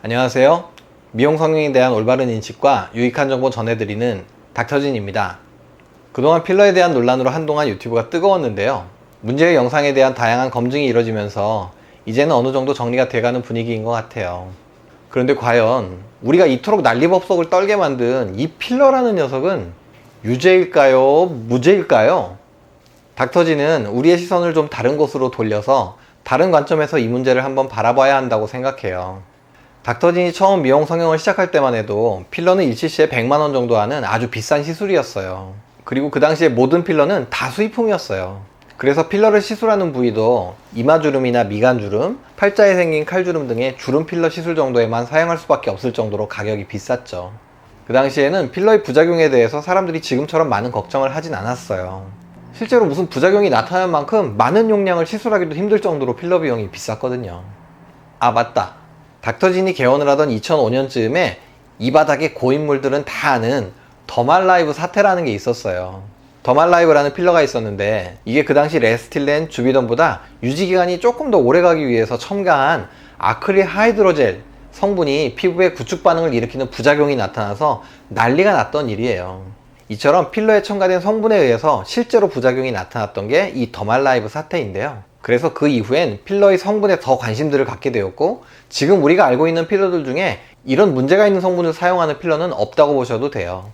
안녕하세요. 미용 성형에 대한 올바른 인식과 유익한 정보 전해드리는 닥터진입니다. 그동안 필러에 대한 논란으로 한동안 유튜브가 뜨거웠는데요. 문제의 영상에 대한 다양한 검증이 이뤄지면서 이제는 어느 정도 정리가 돼가는 분위기인 것 같아요. 그런데 과연 우리가 이토록 난리법석을 떨게 만든 이 필러라는 녀석은 유죄일까요? 무죄일까요? 닥터진은 우리의 시선을 좀 다른 곳으로 돌려서 다른 관점에서 이 문제를 한번 바라봐야 한다고 생각해요. 닥터진이 처음 미용 성형을 시작할 때만 해도 필러는 일시시에 100만원 정도 하는 아주 비싼 시술이었어요. 그리고 그 당시에 모든 필러는 다 수입품이었어요. 그래서 필러를 시술하는 부위도 이마주름이나 미간주름, 팔자에 생긴 칼주름 등의 주름 필러 시술 정도에만 사용할 수밖에 없을 정도로 가격이 비쌌죠. 그 당시에는 필러의 부작용에 대해서 사람들이 지금처럼 많은 걱정을 하진 않았어요. 실제로 무슨 부작용이 나타날 만큼 많은 용량을 시술하기도 힘들 정도로 필러 비용이 비쌌거든요. 아, 맞다. 닥터진이 개원을 하던 2005년쯤에 이 바닥의 고인물들은 다 아는 더말라이브 사태라는 게 있었어요. 더말라이브라는 필러가 있었는데 이게 그 당시 레스틸렌, 주비던보다 유지기간이 조금 더 오래가기 위해서 첨가한 아크릴 하이드로젤 성분이 피부에 구축 반응을 일으키는 부작용이 나타나서 난리가 났던 일이에요. 이처럼 필러에 첨가된 성분에 의해서 실제로 부작용이 나타났던 게 이 더말라이브 사태인데요. 그래서 그 이후엔 필러의 성분에 더 관심들을 갖게 되었고, 지금 우리가 알고 있는 필러들 중에 이런 문제가 있는 성분을 사용하는 필러는 없다고 보셔도 돼요.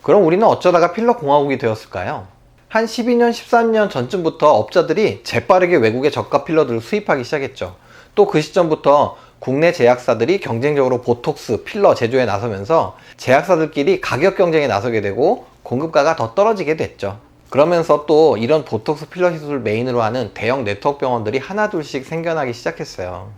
그럼 우리는 어쩌다가 필러 공화국이 되었을까요? 한 12년, 13년 전쯤부터 업자들이 재빠르게 외국의 저가 필러들을 수입하기 시작했죠. 또 그 시점부터 국내 제약사들이 경쟁적으로 보톡스, 필러 제조에 나서면서 제약사들끼리 가격 경쟁에 나서게 되고 공급가가 더 떨어지게 됐죠. 그러면서 또 이런 보톡스 필러 시술을 메인으로 하는 대형 네트워크 병원들이 하나둘씩 생겨나기 시작했어요.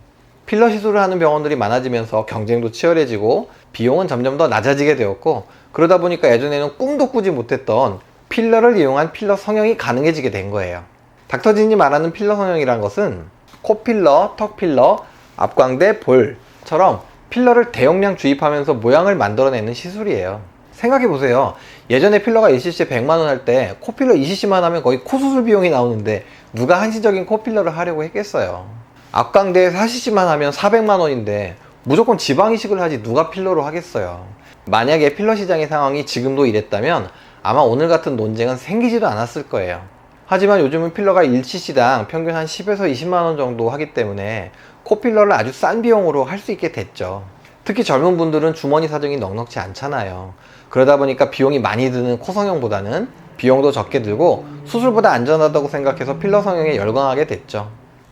필러 시술을 하는 병원들이 많아지면서 경쟁도 치열해지고 비용은 점점 더 낮아지게 되었고, 그러다 보니까 예전에는 꿈도 꾸지 못했던 필러를 이용한 필러 성형이 가능해지게 된 거예요. 닥터진이 말하는 필러 성형이란 것은 코필러, 턱필러, 앞광대, 볼처럼 필러를 대용량 주입하면서 모양을 만들어내는 시술이에요. 생각해보세요. 예전에 필러가 1cc에 100만원 할 때 코필러 2cc만 하면 거의 코수술 비용이 나오는데 누가 한시적인 코필러를 하려고 했겠어요. 앞광대에 4cc만 하면 400만원인데 무조건 지방 이식을 하지 누가 필러로 하겠어요. 만약에 필러 시장의 상황이 지금도 이랬다면 아마 오늘 같은 논쟁은 생기지도 않았을 거예요. 하지만 요즘은 필러가 1cc당 평균 한 10에서 20만원 정도 하기 때문에 코필러를 아주 싼 비용으로 할 수 있게 됐죠. 특히 젊은 분들은 주머니 사정이 넉넉지 않잖아요. 그러다 보니까 비용이 많이 드는 코 성형보다는 비용도 적게 들고 수술보다 안전하다고 생각해서 필러 성형에 열광하게 됐죠.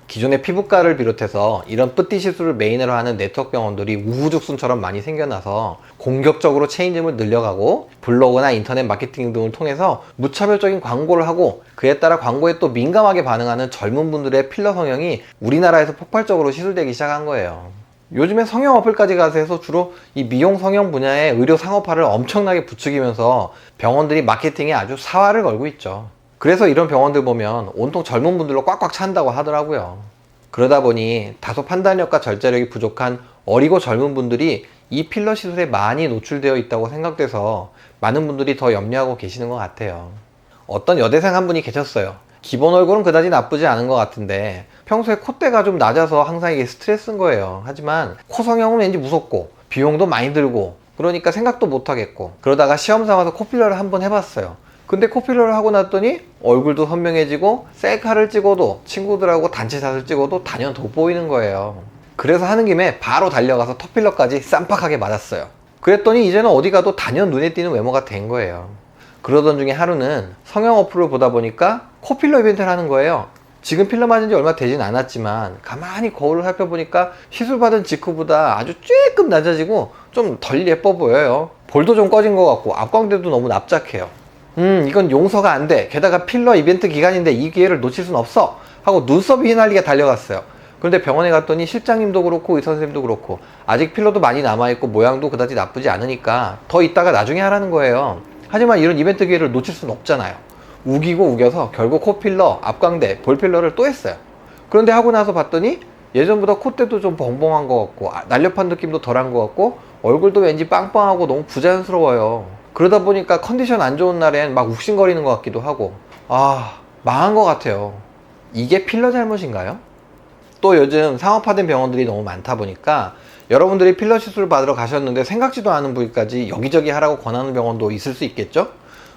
기존의 피부과를 비롯해서 이런 뿌띠 시술을 메인으로 하는 네트워크 병원들이 우후죽순처럼 많이 생겨나서 공격적으로 체인점을 늘려가고 블로그나 인터넷 마케팅 등을 통해서 무차별적인 광고를 하고, 그에 따라 광고에 또 민감하게 반응하는 젊은 분들의 필러 성형이 우리나라에서 폭발적으로 시술되기 시작한 거예요. 요즘에 성형 어플까지 가서 해서 주로 이 미용 성형 분야의 의료 상업화를 엄청나게 부추기면서 병원들이 마케팅에 아주 사활을 걸고 있죠. 그래서 이런 병원들 보면 온통 젊은 분들로 꽉꽉 찬다고 하더라고요. 그러다 보니 다소 판단력과 절제력이 부족한 어리고 젊은 분들이 이 필러 시술에 많이 노출되어 있다고 생각돼서 많은 분들이 더 염려하고 계시는 것 같아요. 어떤 여대생 한 분이 계셨어요. 기본 얼굴은 그다지 나쁘지 않은 것 같은데 평소에 콧대가 좀 낮아서 항상 이게 스트레스인 거예요. 하지만 코 성형은 왠지 무섭고 비용도 많이 들고 그러니까 생각도 못 하겠고, 그러다가 시험 삼아서 코필러를 한번 해봤어요. 근데 코필러를 하고 났더니 얼굴도 선명해지고 셀카를 찍어도 친구들하고 단체샷을 찍어도 단연 돋보이는 거예요. 그래서 하는 김에 바로 달려가서 턱필러까지 쌈박하게 맞았어요. 그랬더니 이제는 어디 가도 단연 눈에 띄는 외모가 된 거예요. 그러던 중에 하루는 성형 어플을 보다 보니까 코필러 이벤트를 하는 거예요. 지금 필러 맞은 지 얼마 되진 않았지만 가만히 거울을 살펴보니까 시술받은 직후보다 아주 쬐끔 낮아지고 좀 덜 예뻐 보여요. 볼도 좀 꺼진 것 같고 앞광대도 너무 납작해요. 이건 용서가 안 돼. 게다가 필러 이벤트 기간인데 이 기회를 놓칠 순 없어 하고 눈썹이 휘날리게 달려갔어요. 그런데 병원에 갔더니 실장님도 그렇고 의사 선생님도 그렇고 아직 필러도 많이 남아있고 모양도 그다지 나쁘지 않으니까 더 있다가 나중에 하라는 거예요. 하지만 이런 이벤트 기회를 놓칠 순 없잖아요. 우기고 우겨서 결국 코필러, 앞광대, 볼필러를 또 했어요. 그런데 하고 나서 봤더니 예전보다 콧대도 좀 벙벙한 것 같고 날렵한 느낌도 덜한 것 같고 얼굴도 왠지 빵빵하고 너무 부자연스러워요. 그러다 보니까 컨디션 안 좋은 날엔 막 욱신거리는 것 같기도 하고, 망한 것 같아요. 이게 필러 잘못인가요? 또 요즘 상업화된 병원들이 너무 많다 보니까 여러분들이 필러 시술을 받으러 가셨는데 생각지도 않은 부위까지 여기저기 하라고 권하는 병원도 있을 수 있겠죠?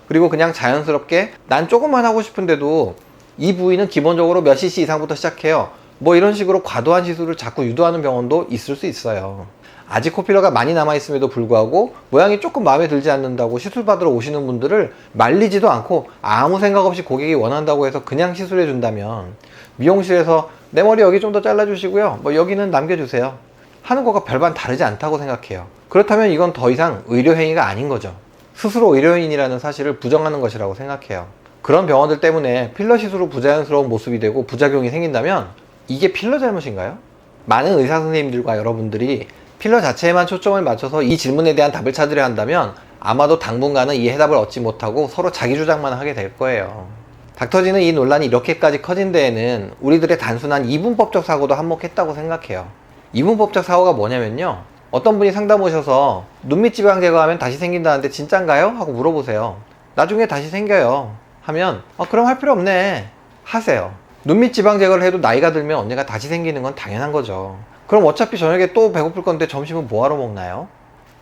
그리고 그냥 자연스럽게 난 조금만 하고 싶은데도 이 부위는 기본적으로 몇 cc 이상부터 시작해요. 뭐 이런 식으로 과도한 시술을 자꾸 유도하는 병원도 있을 수 있어요. 아직 코필러가 많이 남아있음에도 불구하고 모양이 조금 마음에 들지 않는다고 시술 받으러 오시는 분들을 말리지도 않고 아무 생각 없이 고객이 원한다고 해서 그냥 시술해 준다면 미용실에서 내 머리 여기 좀 더 잘라주시고요, 뭐 여기는 남겨주세요 하는 거가 별반 다르지 않다고 생각해요. 그렇다면 이건 더 이상 의료행위가 아닌 거죠. 스스로 의료인이라는 사실을 부정하는 것이라고 생각해요. 그런 병원들 때문에 필러 시술 후 부자연스러운 모습이 되고 부작용이 생긴다면 이게 필러 잘못인가요? 많은 의사 선생님들과 여러분들이 필러 자체에만 초점을 맞춰서 이 질문에 대한 답을 찾으려 한다면 아마도 당분간은 이 해답을 얻지 못하고 서로 자기 주장만 하게 될 거예요. 닥터지는 이 논란이 이렇게까지 커진 데에는 우리들의 단순한 이분법적 사고도 한몫했다고 생각해요. 이분법적 사고가 뭐냐면요, 어떤 분이 상담 오셔서 눈밑 지방 제거하면 다시 생긴다는데 진짠가요? 하고 물어보세요. 나중에 다시 생겨요 하면 그럼 할 필요 없네 하세요. 눈밑 지방 제거를 해도 나이가 들면 언젠가 다시 생기는 건 당연한 거죠. 그럼 어차피 저녁에 또 배고플 건데 점심은 뭐하러 먹나요?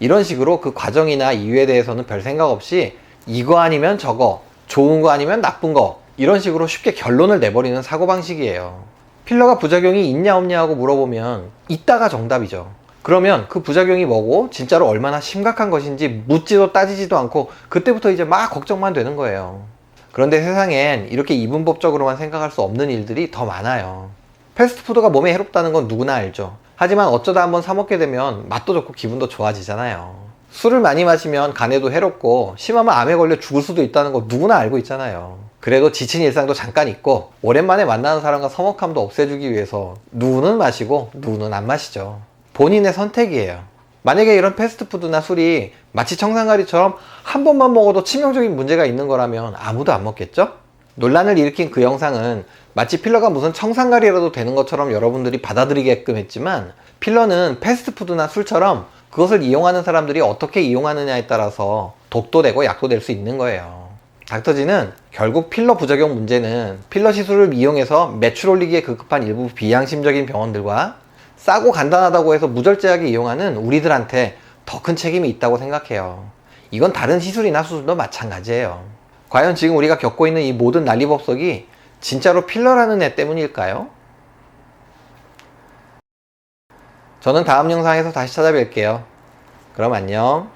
이런 식으로 그 과정이나 이유에 대해서는 별 생각 없이 이거 아니면 저거, 좋은 거 아니면 나쁜 거, 이런 식으로 쉽게 결론을 내버리는 사고방식이에요. 필러가 부작용이 있냐 없냐 하고 물어보면 있다가 정답이죠. 그러면 그 부작용이 뭐고 진짜로 얼마나 심각한 것인지 묻지도 따지지도 않고 그때부터 이제 막 걱정만 되는 거예요. 그런데 세상엔 이렇게 이분법적으로만 생각할 수 없는 일들이 더 많아요. 패스트푸드가 몸에 해롭다는 건 누구나 알죠. 하지만 어쩌다 한번 사 먹게 되면 맛도 좋고 기분도 좋아지잖아요. 술을 많이 마시면 간에도 해롭고 심하면 암에 걸려 죽을 수도 있다는 거 누구나 알고 있잖아요. 그래도 지친 일상도 잠깐 있고 오랜만에 만나는 사람과 서먹함도 없애주기 위해서 누구는 마시고 누구는 안 마시죠. 본인의 선택이에요. 만약에 이런 패스트푸드나 술이 마치 청산가리처럼 한 번만 먹어도 치명적인 문제가 있는 거라면 아무도 안 먹겠죠? 논란을 일으킨 그 영상은 마치 필러가 무슨 청산가리라도 되는 것처럼 여러분들이 받아들이게끔 했지만, 필러는 패스트푸드나 술처럼 그것을 이용하는 사람들이 어떻게 이용하느냐에 따라서 독도 되고 약도 될 수 있는 거예요. 닥터지는 결국 필러 부작용 문제는 필러 시술을 이용해서 매출 올리기에 급급한 일부 비양심적인 병원들과 싸고 간단하다고 해서 무절제하게 이용하는 우리들한테 더 큰 책임이 있다고 생각해요. 이건 다른 시술이나 수술도 마찬가지예요. 과연 지금 우리가 겪고 있는 이 모든 난리법석이 진짜로 필러라는 애 때문일까요? 저는 다음 영상에서 다시 찾아뵐게요. 그럼 안녕.